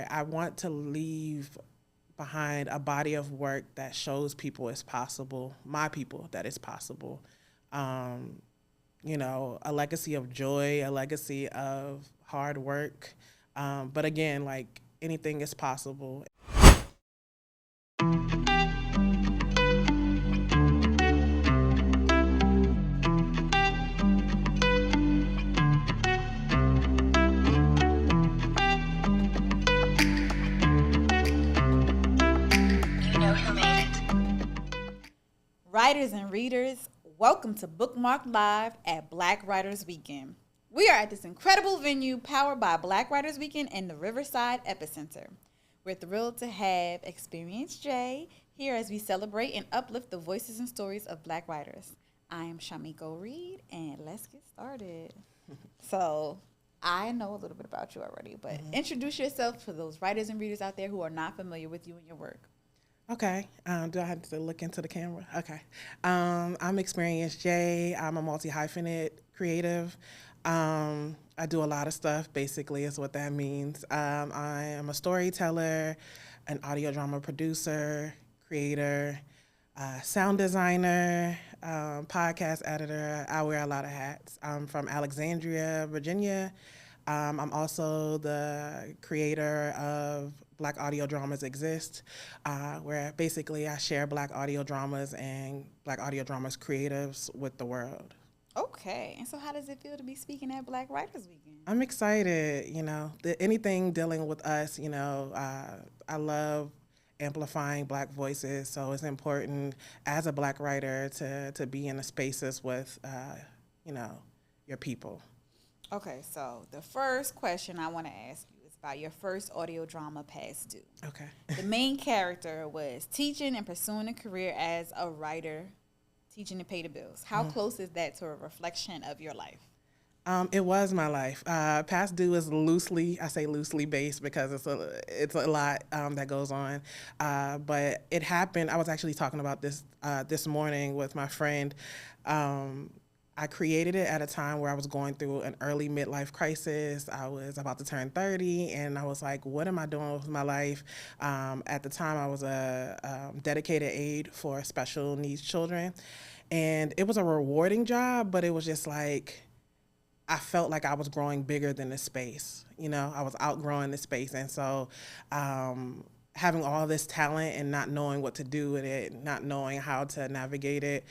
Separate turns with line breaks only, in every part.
I want to leave behind a body of work that shows people it's possible, my people, that it's possible. You know, a legacy of joy, a legacy of hard work. But again, like anything is possible.
Writers and readers, welcome to Bookmarked Live at Black Writers Weekend. We are at this incredible venue powered by Black Writers Weekend in the Riverside Epicenter. We're thrilled to have Xperience J here as we celebrate and uplift the voices and stories of Black writers. I am Shamiko Reed, and let's get started. So, I know a little bit about you already, but introduce yourself to those writers and readers out there who are not familiar with you and your work.
Okay. Do I have to look into the camera? Okay. I'm Xperience J. I'm a multi-hyphenate creative. I do a lot of stuff, basically, is what that means. I am a storyteller, an audio drama producer, creator, sound designer, podcast editor. I wear a lot of hats. I'm from Alexandria, Virginia. I'm also the creator of Black Audio Dramas Exist, where basically I share Black audio dramas and Black audio dramas creatives with the world.
Okay, and so how does it feel to be speaking at Black Writers Weekend?
I'm excited, you know, anything dealing with us, you know, I love amplifying Black voices, so it's important as a Black writer to be in the spaces with, you know, your people.
Okay, so the first question I want to ask you is about your first audio drama, Past Due.
Okay.
The main character was teaching and pursuing a career as a writer, teaching to pay the bills. How close is that to a reflection of your life?
It was my life. Past Due is loosely based because it's a lot that goes on. But it happened. I was actually talking about this morning with my friend. I created it at a time where I was going through an early midlife crisis. I was about to turn 30, and I was like, what am I doing with my life? At the time, I was a dedicated aide for special needs children. And it was a rewarding job, but it was just like, I felt like I was growing bigger than the space. You know, I was outgrowing the space. And so having all this talent and not knowing what to do with it, not knowing how to navigate it,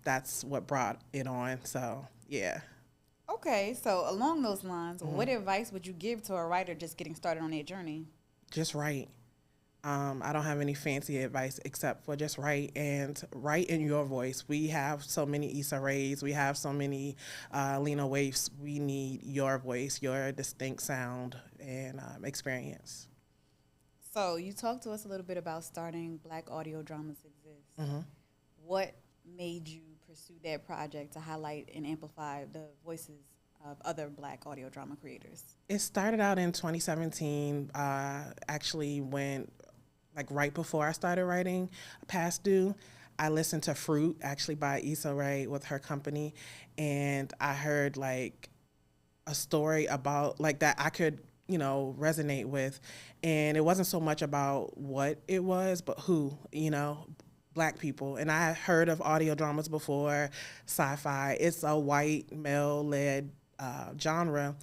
that's what brought it on. So, yeah.
Okay, so along those lines, what advice would you give to a writer just getting started on their journey?
Just write. I don't have any fancy advice except for just write, and write in your voice. We have so many Issa Raes. We have so many Lena Waifs. We need your voice, your distinct sound and experience.
So you talked to us a little bit about starting Black Audio Dramas Exist. What made you pursue that project to highlight and amplify the voices of other Black audio drama creators? It
started out in 2017, actually when, like right before I started writing Past Due. I listened to Fruit, actually by Issa Rae with her company, and I heard like a story about like that I could, you know, resonate with. And it wasn't so much about what it was, but who, you know, Black people. And I had heard of audio dramas before, sci-fi. It's a white male-led genre.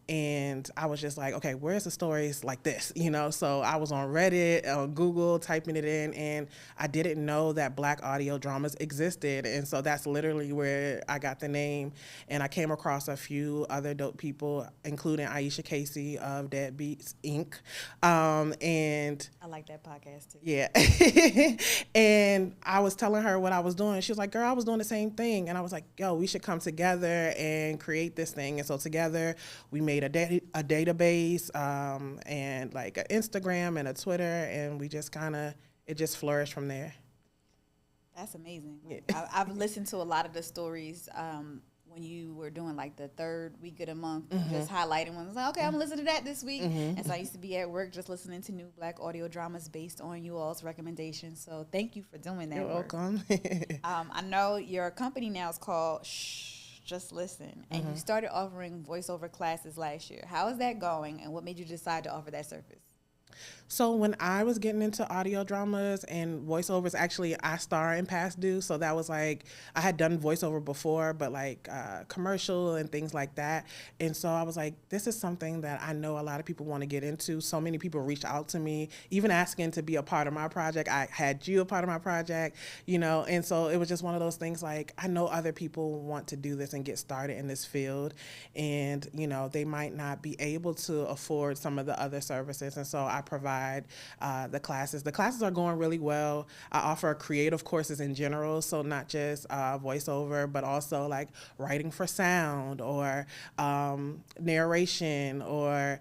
And I was just like, okay, where's the stories like this, you know? So I was on Reddit, on Google, typing it in, and I didn't know that Black audio dramas existed. And so that's literally where I got the name. And I came across a few other dope people, including Aisha Casey of Deadbeats Inc. And
I like that podcast too.
Yeah. And I was telling her what I was doing. She was like, girl, I was doing the same thing. And I was like, yo, we should come together and create this thing. And so together we made a database and like an Instagram and a Twitter, and we just it just flourished from there.
That's amazing. Like, I've listened to a lot of the stories when you were doing like the third week of the month, just highlighting ones. Like, okay, I'm listening to that this week. And so I used to be at work just listening to new Black audio dramas based on you all's recommendations. So thank you for doing that.
You're welcome.
I know your company now is called Just Listen, and you started offering voiceover classes last year. How is that going, and what made you decide to offer that service?
So when I was getting into audio dramas and voiceovers, actually I star in past due. So that was like, I had done voiceover before, but like commercial and things like that. And so I was like, this is something that I know a lot of people want to get into. So many people reached out to me, even asking to be a part of my project. I had you a part of my project, you know, and so it was just one of those things like, I know other people want to do this and get started in this field. And, you know, they might not be able to afford some of the other services. And so I provide the classes. The classes are going really well. I offer creative courses in general, so not just voiceover, but also like writing for sound or narration or,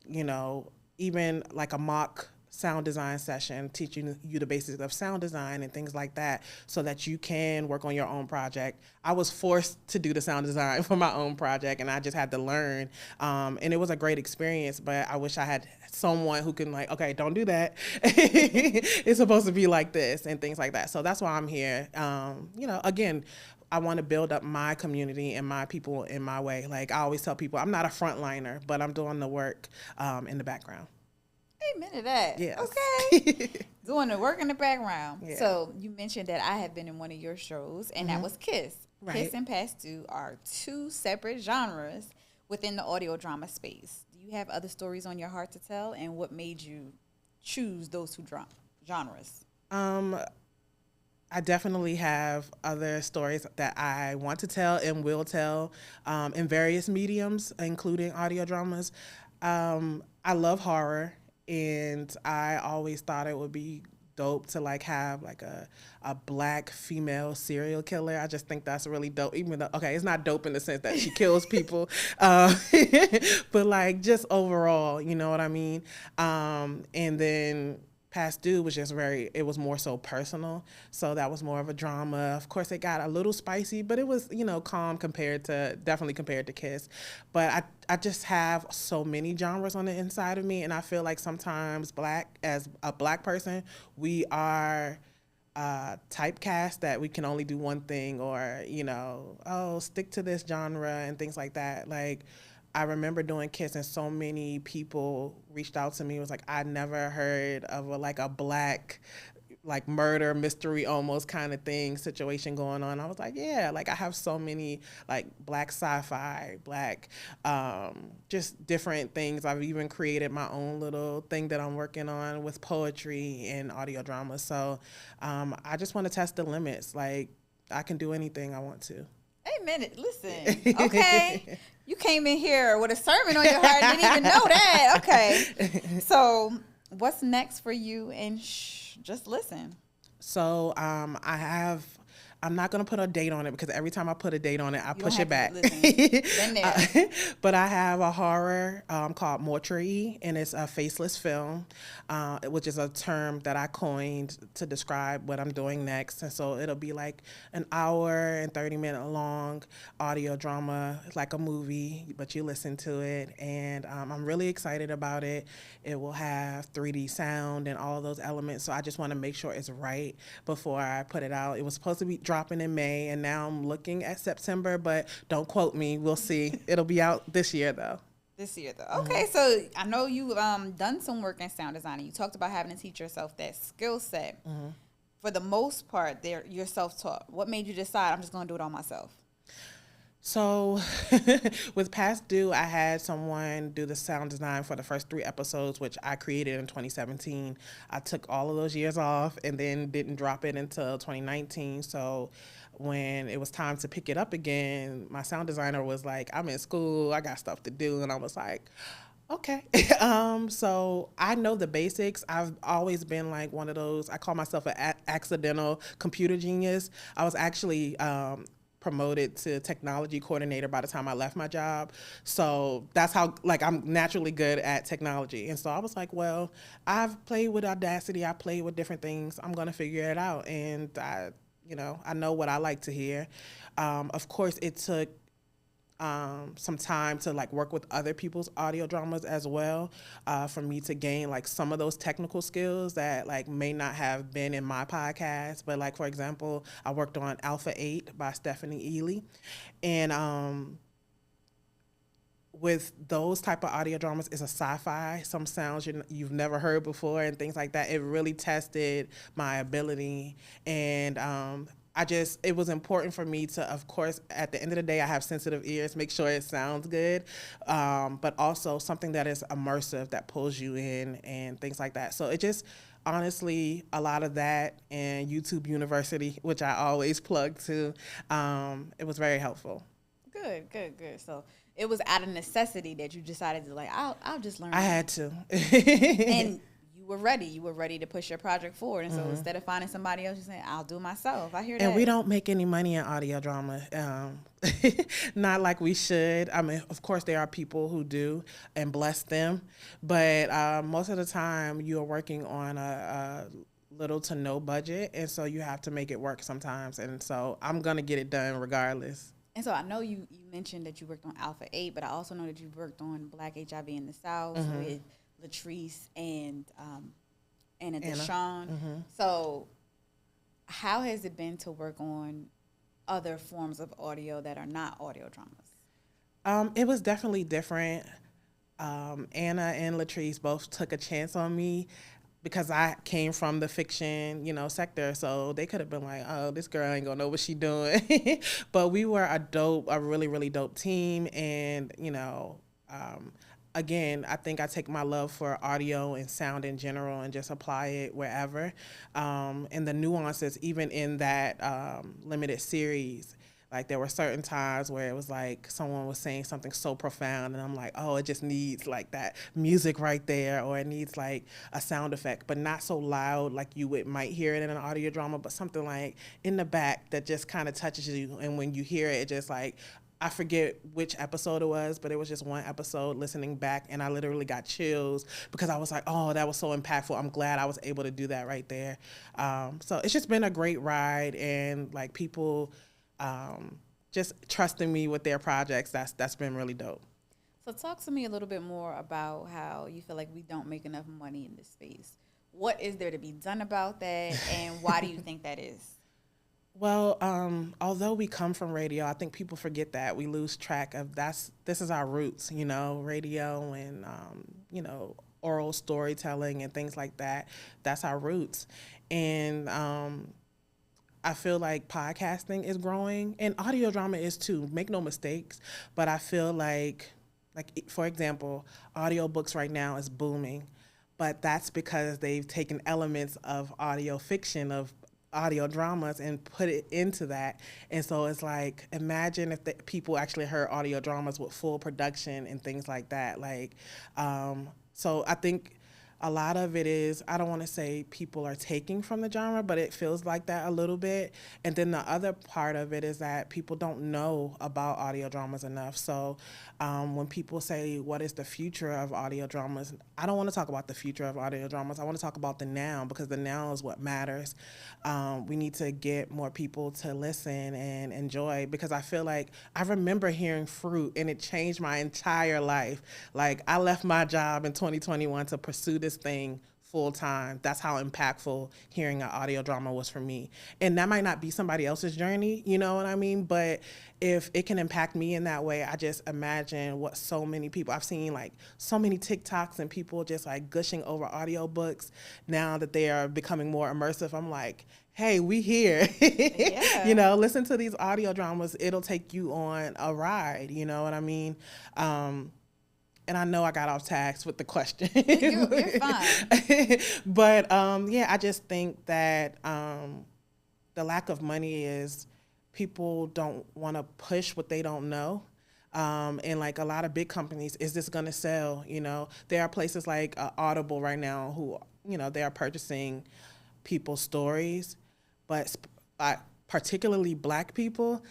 you know, even like a mock sound design session, teaching you the basics of sound design and things like that so that you can work on your own project. I was forced to do the sound design for my own project and I just had to learn. And it was a great experience, but I wish I had someone who can like, okay, don't do that. It's supposed to be like this and things like that. So that's why I'm here. You know, again, I want to build up my community and my people in my way. Like I always tell people, I'm not a frontliner, but I'm doing the work in the background.
Amen to that.
Yes.
Okay. Doing the work in the background.
Yeah.
So you mentioned that I have been in one of your shows, and that was Kiss.
Right.
Kiss and Past Due are two separate genres within the audio drama space. Do you have other stories on your heart to tell, and what made you choose those two genres?
I definitely have other stories that I want to tell and will tell in various mediums, including audio dramas. I love horror. And I always thought it would be dope to like have like a black female serial killer. I just think that's really dope, even though, okay, it's not dope in the sense that she kills people, but like just overall, you know what I mean? And then Past Due was just it was more so personal. So that was more of a drama. Of course, it got a little spicy, but it was, you know, calm definitely compared to Kiss. But I just have so many genres on the inside of me. And I feel like sometimes as a black person, we are typecast that we can only do one thing or, you know, oh, stick to this genre and things like that. Like, I remember doing Kiss and so many people reached out to me. It was like, I never heard of a black, like murder mystery almost kind of thing situation going on. I was like, yeah, like I have so many like black sci-fi, black, just different things. I've even created my own little thing that I'm working on with poetry and audio drama. So I just want to test the limits. Like I can do anything I want to.
Amen. Listen, okay. You came in here with a sermon on your heart. Didn't even know that. Okay. So what's next for you? And just listen.
So I'm not going to put a date on it because every time I put a date on it, I push it back.
Been there.
But I have a horror called Mortuary, and it's a faceless film, which is a term that I coined to describe what I'm doing next. And so it'll be like an hour and 30-minute long audio drama, like a movie, but you listen to it. And I'm really excited about it. It will have 3D sound and all of those elements. So I just want to make sure it's right before I put it out. It was supposed to be dropping in May, and now I'm looking at September, but don't quote me. We'll see. It'll be out this year, though.
This year, though. Okay, so I know you've done some work in sound design, and you talked about having to teach yourself that skill set. For the most part, you're self-taught. What made you decide, I'm just going to do it all myself?
So with Past Due, I had someone do the sound design for the first 3 episodes, which I created in 2017. I took all of those years off and then didn't drop it until 2019. So when it was time to pick it up again, my sound designer was like, I'm in school, I got stuff to do. And I was like, okay. So I know the basics. I've always been like one of those, I call myself an accidental computer genius. I was actually promoted to technology coordinator by the time I left my job. So that's how, like, I'm naturally good at technology. And so I was like, well, I've played with Audacity. I played with different things. I'm going to figure it out. And I know what I like to hear. Of course, it took some time to like work with other people's audio dramas as well, for me to gain like some of those technical skills that like may not have been in my podcast. But like, for example, I worked on Alpha 8 by Stephanie Ely, and with those type of audio dramas, it's a sci-fi, some sounds you've never heard before and things like that. It really tested my ability. And it was important for me to, of course, at the end of the day, I have sensitive ears, make sure it sounds good, but also something that is immersive, that pulls you in and things like that. So it just, honestly, a lot of that, and YouTube University, which I always plug to, it was very helpful.
Good. So it was out of necessity that you decided to, like, I'll just learn.
I had to.
And you were ready. You were ready to push your project forward. And so instead of finding somebody else, you said, I'll do it myself. I hear that.
And we don't make any money in audio drama. Not like we should. I mean, of course, there are people who do, and bless them. But most of the time, you are working on a little to no budget. And so you have to make it work sometimes. And so I'm going to get it done regardless.
And so I know you mentioned that you worked on Alpha 8, but I also know that you worked on Black HIV in the South with Latrice and Anna Deshawn. So how has it been to work on other forms of audio that are not audio dramas?
It was definitely different. Anna and Latrice both took a chance on me, because I came from the fiction, sector. So they could have been like, oh, this girl ain't gonna know what she doing. But we were a really, really dope team. And, again, I think I take my love for audio and sound in general and just apply it wherever. And the nuances, even in that limited series, like there were certain times where it was like someone was saying something so profound and I'm like, oh, it just needs like that music right there, or it needs like a sound effect, but not so loud like you might hear it in an audio drama, but something like in the back that just kind of touches you. And when you hear it, it just like, I forget which episode it was, but it was just one episode listening back, and I literally got chills because I was like, oh, that was so impactful. I'm glad I was able to do that right there. So it's just been a great ride, and like people just trusting me with their projects. That's been really dope.
So talk to me a little bit more about how you feel like we don't make enough money in this space. What is there to be done about that, and why do you think that is?
Well, although we come from radio, I think people forget that. We lose track of this is our roots, radio and, oral storytelling and things like that. That's our roots. And I feel like podcasting is growing, and audio drama is too, make no mistakes. But I feel like, for example, audiobooks right now is booming, but that's because they've taken elements of audio fiction, of audio dramas, and put it into that. And so it's like, imagine if people actually heard audio dramas with full production and things like that. So I think a lot of it is, I don't want to say people are taking from the genre, but it feels like that a little bit. And then the other part of it is that people don't know about audio dramas enough. So when people say, what is the future of audio dramas? I don't want to talk about the future of audio dramas. I want to talk about the now, because the now is what matters. We need to get more people to listen and enjoy, because I feel like I remember hearing Fruit and it changed my entire life. Like, I left my job in 2021 to pursue this thing full time. That's how impactful hearing an audio drama was for me. And that might not be somebody else's journey, you know what I mean? But if it can impact me in that way, I just imagine what so many people, I've seen like so many TikToks and people just like gushing over audiobooks now that they are becoming more immersive. I'm like, hey, we here.
Yeah.
Listen to these audio dramas. It'll take you on a ride, you know what I mean? And I know I got off task with the question.
You're fine.
But I just think that the lack of money is people don't want to push what they don't know. And like a lot of big companies, is this going to sell? There are places like Audible right now who, they are purchasing people's stories, but particularly Black people.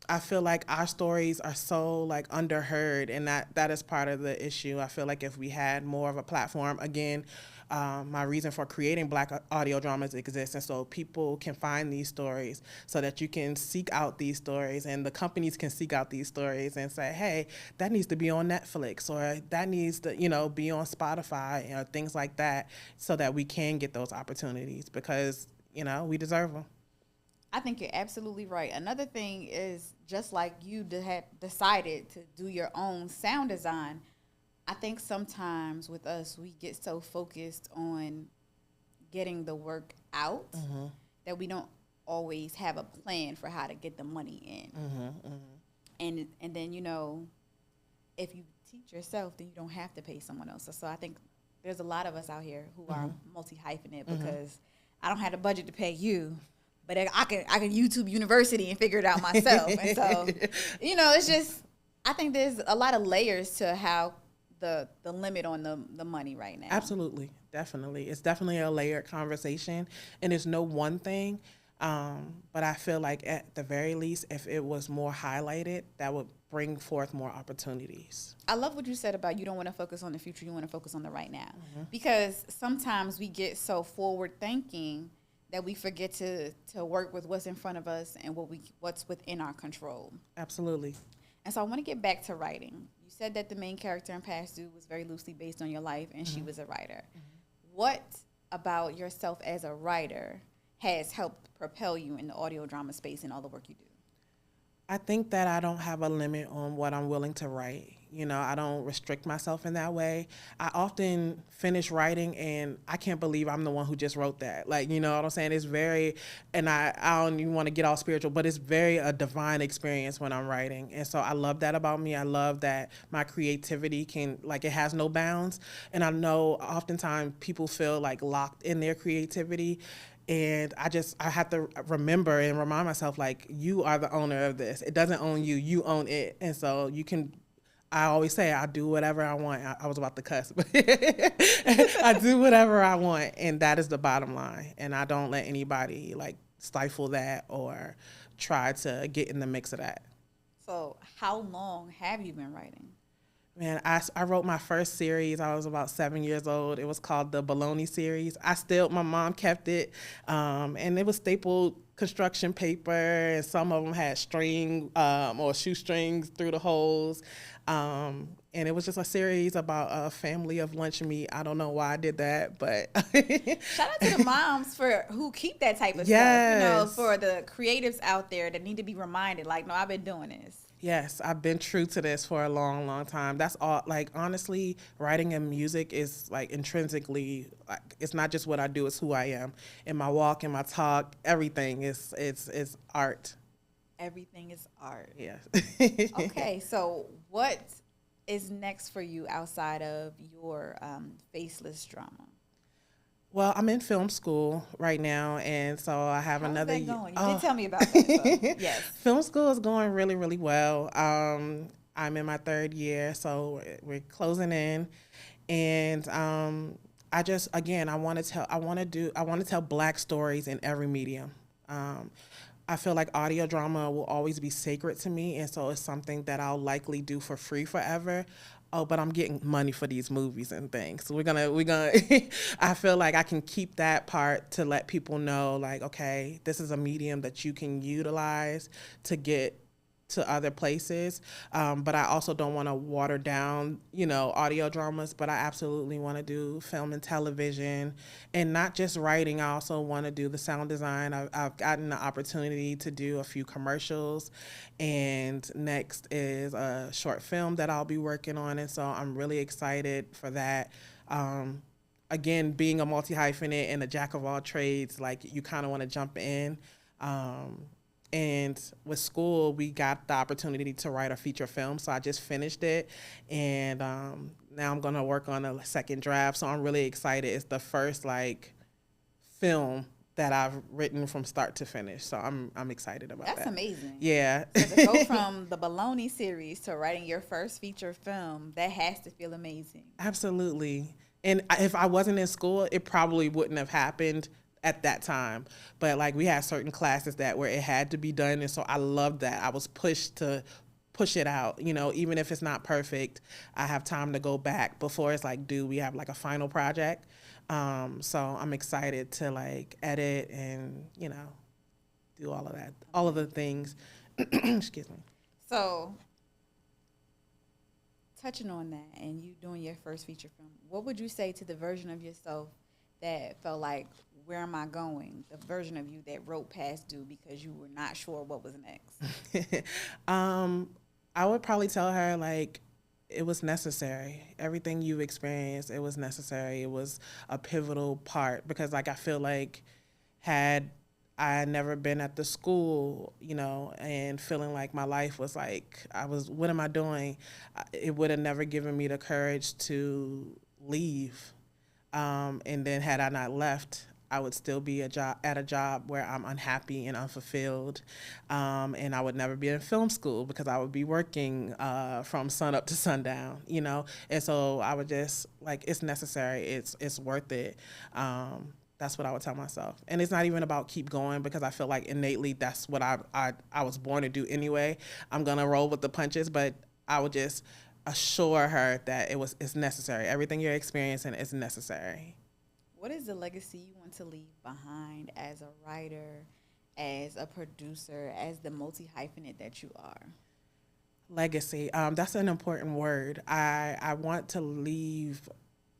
I feel like our stories are so like underheard, and that is part of the issue. I feel like if we had more of a platform, again, my reason for creating Black audio dramas exists, and so people can find these stories so that you can seek out these stories, and the companies can seek out these stories and say, hey, that needs to be on Netflix, or that needs to, be on Spotify, or things like that, so that we can get those opportunities, because, we deserve them.
I think you're absolutely right. Another thing is just like you had decided to do your own sound design, I think sometimes with us, we get so focused on getting the work out that we don't always have a plan for how to get the money in. And then, if you teach yourself, then you don't have to pay someone else. So I think there's a lot of us out here who are multi-hyphenate because I don't have the budget to pay you, but I can YouTube University and figure it out myself. And so, it's just, I think there's a lot of layers to how the limit on the money right now.
Absolutely. Definitely. It's definitely a layered conversation, and it's no one thing. But I feel like at the very least, if it was more highlighted, that would bring forth more opportunities.
I love what you said about you don't want to focus on the future, you want to focus on the right now. Because sometimes we get so forward thinking that we forget to work with what's in front of us and what's within our control.
Absolutely.
And so I want to get back to writing. You said that the main character in Past Due was very loosely based on your life, and she was a writer. What about yourself as a writer has helped propel you in the audio drama space and all the work you do?
I think that I don't have a limit on what I'm willing to write. I don't restrict myself in that way. I often finish writing and I can't believe I'm the one who just wrote that. Like, you know what I'm saying? It's very, and I don't even want to get all spiritual, but it's very a divine experience when I'm writing. And so I love that about me. I love that my creativity it has no bounds. And I know oftentimes people feel like locked in their creativity. And I have to remember and remind myself, like, you are the owner of this. It doesn't own you. You own it. And so I always say I do whatever I want. I was about to cuss, but I do whatever I want. And that is the bottom line. And I don't let anybody, stifle that or try to get in the mix of that.
So how long have you been writing?
Man, I wrote my first series. I was about 7 years old. It was called the Bologna series. My mom kept it, and it was stapled construction paper, and some of them had string or shoestrings through the holes. And it was just a series about a family of lunch meat. I don't know why I did that, but
shout out to the moms who keep that type of
yes.
stuff. For the creatives out there that need to be reminded, no, I've been doing this.
Yes, I've been true to this for a long, long time. That's all. Honestly, writing and music is intrinsically, it's not just what I do, it's who I am. In my walk, in my talk, everything is art.
Everything is art.
Yes.
Okay, so what is next for you outside of your faceless drama?
Well, I'm in film school right now, and so I have another.
How's that going? You did tell me about that. So, yes.
Film school is going really, really well. I'm in my third year, so we're closing in, and I want to tell Black stories in every medium. I feel like audio drama will always be sacred to me, and so it's something that I'll likely do for free forever. Oh, but I'm getting money for these movies and things. So we're gonna I feel like I can keep that part to let people know, okay, this is a medium that you can utilize to get to other places. But I also don't want to water down, audio dramas, but I absolutely want to do film and television, and not just writing. I also want to do the sound design. I've gotten the opportunity to do a few commercials, and next is a short film that I'll be working on. And so I'm really excited for that. Again, being a multi-hyphenate and a jack of all trades, you kind of want to jump in. And with school, we got the opportunity to write a feature film. So I just finished it. And now I'm going to work on a second draft. So I'm really excited. It's the first film that I've written from start to finish. So I'm excited about that.
That's amazing.
Yeah.
So to go from the Bologna series to writing your first feature film, that has to feel amazing.
Absolutely. And if I wasn't in school, it probably wouldn't have happened at that time. But we had certain classes where it had to be done. And so I loved that. I was pushed to push it out, even if it's not perfect, I have time to go back before it's do we have a final project. So I'm excited to edit and, do all of that, all of the things. Excuse me.
So touching on that and you doing your first feature film, what would you say to the version of yourself that felt like, where am I going? The version of you that wrote past due because you were not sure what was next.
I would probably tell her, like, it was necessary. Everything you've experienced, it was necessary. It was a pivotal part because, like, I feel like had I never been at the school, you know, and feeling like my life was like, what am I doing? It would have never given me the courage to leave. And then had I not left, I would still be at a job where I'm unhappy and unfulfilled, and I would never be in film school because I would be working from sun up to sundown, you know. And so I would just like, it's necessary, it's worth it. That's what I would tell myself. And it's not even about keep going because I feel like innately that's what I was born to do anyway. I'm gonna roll with the punches, but I would just assure her that it's necessary. Everything you're experiencing is necessary.
What is the legacy you want to leave behind as a writer, as a producer, as the multi-hyphenate that you are?
Legacy. That's an important word. I want to leave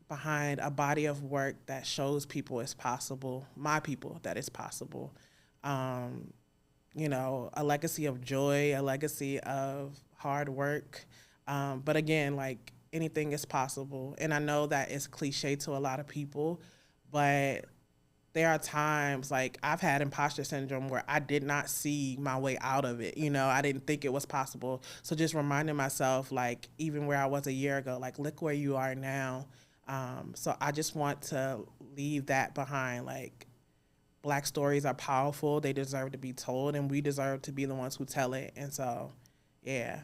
behind a body of work that shows people it's possible, my people, that it's possible. You know, a legacy of joy, a legacy of hard work. But again, like, anything is possible. And I know that it's cliche to a lot of people, but there are times, like, I've had imposter syndrome where I did not see my way out of it. You know, I didn't think it was possible. So just reminding myself, like, even where I was a year ago, like, look where you are now. So I just want to leave that behind. Like, Black stories are powerful. They deserve to be told, and we deserve to be the ones who tell it. And so, yeah.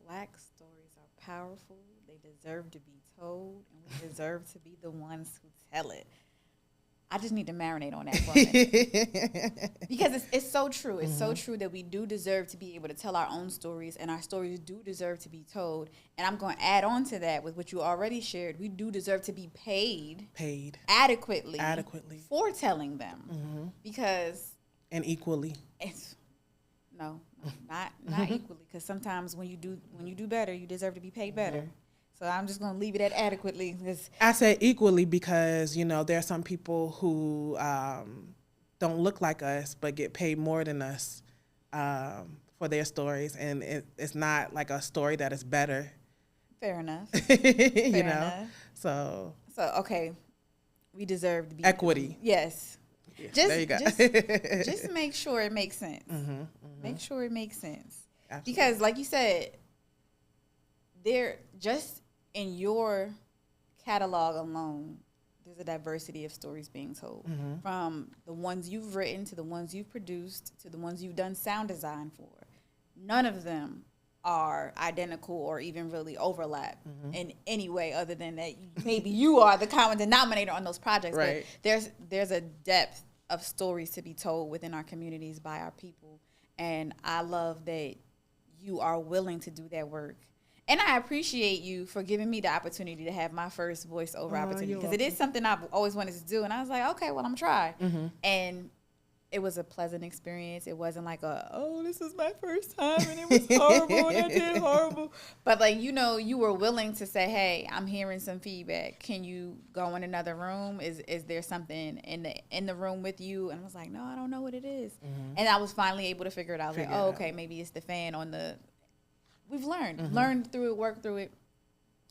Black stories are powerful. They deserve to be told, and we deserve to be the ones who tell it. I just need to marinate on that for a minute. Because it's so true. It's so true that we do deserve to be able to tell our own stories, and our stories do deserve to be told. And I'm going to add on to that with what you already shared. We do deserve to be paid adequately for telling them. Because...
And equally.
No, not equally, because sometimes when you do better, you deserve to be paid better. So I'm just going to leave it at adequately.
I said equally because, you know, there are some people who don't look like us but get paid more than us for their stories, and it's not like a story that is better.
Fair enough.
You know? So
okay, we deserve to be
equity.
Yes.
Yeah, there you go.
just make sure it makes sense. Make sure it makes sense.
Absolutely.
Because, like you said, there just in your catalog alone, there's a diversity of stories being told, from the ones you've written to the ones you've produced to the ones you've done sound design for. None of them are identical or even really overlap in any way, other than that maybe you are the common denominator on those projects.
Right.
But there's a depth of stories to be told within our communities by our people, and I love that you are willing to do that work. And I appreciate you for giving me the opportunity to have my first voiceover opportunity, because it is something I've always wanted to do. And I was like, okay, well, I'm trying. And it was a pleasant experience. It wasn't like this is my first time and it was horrible and I did horrible. But, like, you know, you were willing to say, hey, I'm hearing some feedback. Can you go in another room? Is there something in the room with you? And I was like, no, I don't know what it is. And I was finally able to figure it out. Okay, maybe it's the fan on the... We've learned through it, worked through it.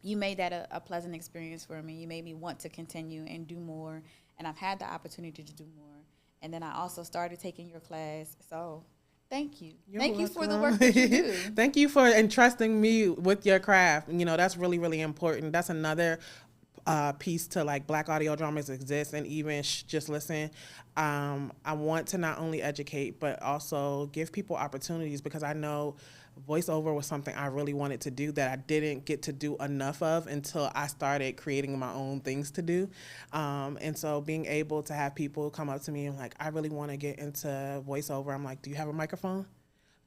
You made that a pleasant experience for me. You made me want to continue and do more. And I've had the opportunity to do more. And then I also started taking your class. So thank you. Thank you for the work that you do.
Thank you for entrusting me with your craft. You know, that's really, really important. That's another piece to, like, Black audio dramas exist, and even just listen. I want to not only educate, but also give people opportunities, because I know voiceover was something I really wanted to do that I didn't get to do enough of until I started creating my own things to do. And so being able to have people come up to me and like, I really want to get into voiceover. I'm like, do you have a microphone?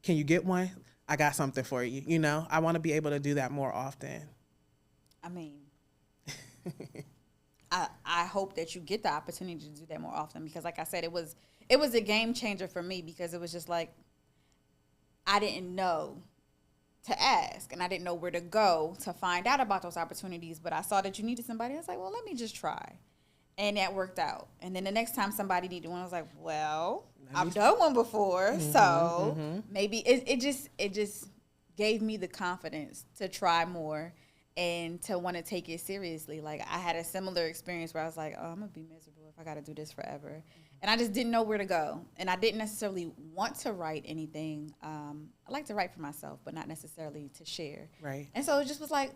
Can you get one? I got something for you. You know, I want to be able to do that more often.
I mean, I hope that you get the opportunity to do that more often, because, like I said, it was a game changer for me, because it was just like, I didn't know to ask, and I didn't know where to go to find out about those opportunities, but I saw that you needed somebody. I was like, well, let me just try. And that worked out. And then the next time somebody needed one, I was like, well, I've done one before. So maybe it just gave me the confidence to try more and to want to take it seriously. Like, I had a similar experience where I was like, oh, I'm going to be miserable if I got to do this forever. And I just didn't know where to go. And I didn't necessarily want to write anything. I like to write for myself, but not necessarily to share.
Right.
And so it just was like,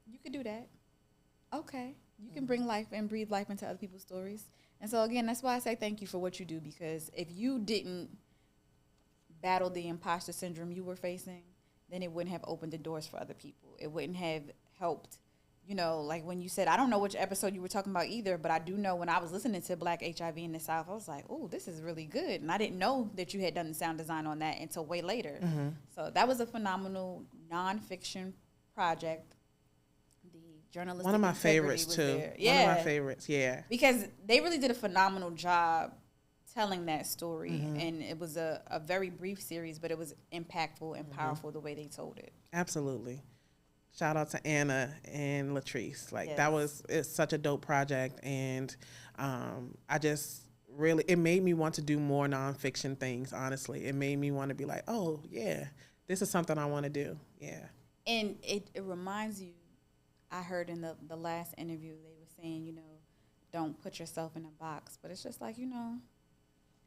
you could do that. Okay. You can bring life and breathe life into other people's stories. And so, again, that's why I say thank you for what you do, because if you didn't battle the imposter syndrome you were facing, then it wouldn't have opened the doors for other people. It wouldn't have helped, you know, like when you said, I don't know which episode you were talking about either, but I do know when I was listening to Black HIV in the South, I was like, oh, this is really good. And I didn't know that you had done the sound design on that until way later. So that was a phenomenal nonfiction project. Journalistic
one of my favorites too.
Yeah.
One of my favorites, yeah.
Because they really did a phenomenal job telling that story, and it was a very brief series, but it was impactful and powerful the way they told it.
Absolutely. Shout out to Anna and Latrice. Like,
Yes.
it's such a dope project, and I just really, it made me want to do more nonfiction things, honestly. It made me want to be like, oh, yeah, this is something I want to do, yeah.
And it reminds you, I heard in the last interview, they were saying, you know, don't put yourself in a box. But it's just like, you know,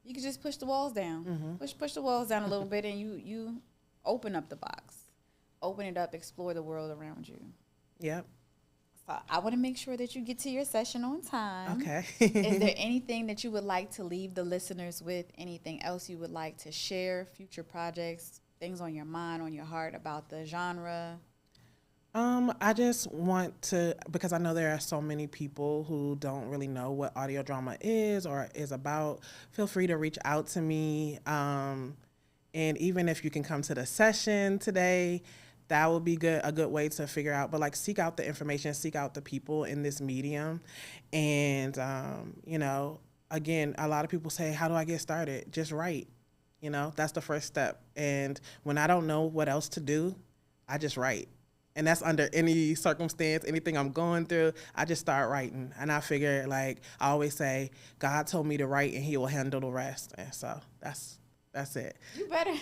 you can just push the walls down. Push the walls down a little bit, and you open up the box. Open it up, explore the world around you.
Yep.
So I want to make sure that you get to your session on time.
Okay.
Is there anything that you would like to leave the listeners with? Anything else you would like to share? Future projects, things on your mind, on your heart about the genre?
I just want to, because I know there are so many people who don't really know what audio drama is or is about, feel free to reach out to me. And even if you can come to the session today, that would be a good way to figure out, but like, seek out the information, seek out the people in this medium. And, you know, again, a lot of people say, how do I get started? Just write, you know, that's the first step. And when I don't know what else to do, I just write. And that's under any circumstance, anything I'm going through, I just start writing. And I figure, like, I always say, God told me to write and he will handle the rest. And so that's it.
You better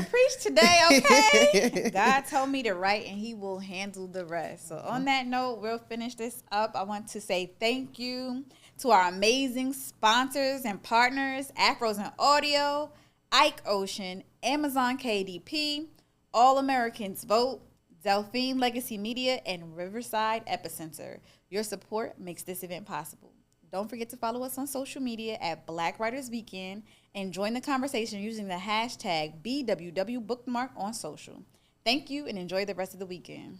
preach today, okay? God told me to write and he will handle the rest. So on that note, we'll finish this up. I want to say thank you to our amazing sponsors and partners, Afros and Audio, Ike Ocean, Amazon KDP, All Americans Vote, Delphine Legacy Media, and Riverside Epicenter. Your support makes this event possible. Don't forget to follow us on social media at Black Writers Weekend and join the conversation using the hashtag BWWBookmark on social. Thank you and enjoy the rest of the weekend.